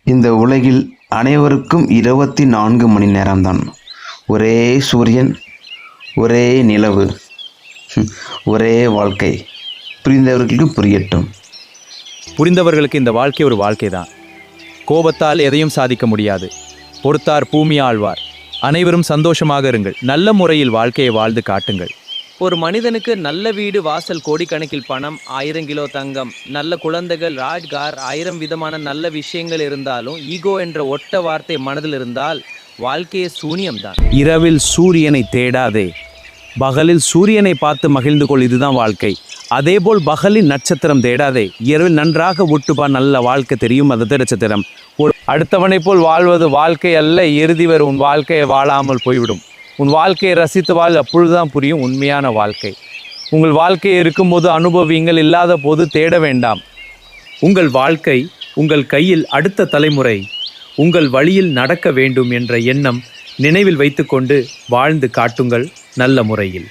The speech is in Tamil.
இந்த உலகில் அனைவருக்கும் 24 மணி நேரம்தான். ஒரே சூரியன், ஒரே நிலவு, ஒரே வாழ்க்கை. புரிந்தவர்களுக்கு புரியட்டும். புரிந்தவர்களுக்கு இந்த வாழ்க்கை ஒரு வாழ்க்கை தான். கோபத்தால் எதையும் சாதிக்க முடியாது. பொறுத்தார் பூமி ஆழ்வார். அனைவரும் சந்தோஷமாக இருங்கள். நல்ல முறையில் வாழ்க்கையை வாழ்ந்து காட்டுங்கள். ஒரு மனிதனுக்கு நல்ல வீடு, வாசல், கோடிக்கணக்கில் பணம், 1000 கிலோ தங்கம், நல்ல குழந்தைகள், ராஜ்கார், 1000 விதமான நல்ல விஷயங்கள் இருந்தாலும் ஈகோ என்ற ஒட்ட வார்த்தை மனதில் இருந்தால் வாழ்க்கையே சூனியம்தான். இரவில் சூரியனை தேடாதே, பகலில் சூரியனை பார்த்து மகிழ்ந்து கொள். இதுதான் வாழ்க்கை. அதேபோல் பகலில் நட்சத்திரம் தேடாதே, இரவில் நன்றாக ஒட்டுப்பா, நல்ல வாழ்க்கை தெரியும். அது நட்சத்திரம். அடுத்தவனை போல் வாழ்வது வாழ்க்கை அல்ல. இறுதி வரை உன் வாழ்க்கையை வாழாமல் போய்விடும். உன் வாழ்க்கையை ரசித்து வாழ். அப்பொழுதுதான் புரியும் உண்மையான வாழ்க்கை. உங்கள் வாழ்க்கையை இருக்கும்போது அனுபவிங்கள், இல்லாத போது தேட வேண்டாம். உங்கள் வாழ்க்கை உங்கள் கையில். அடுத்த தலைமுறை உங்கள் வழியில் நடக்க வேண்டும் என்ற எண்ணம் நினைவில் வைத்துக்கொண்டு வாழ்ந்து காட்டுங்கள் நல்ல முறையில்.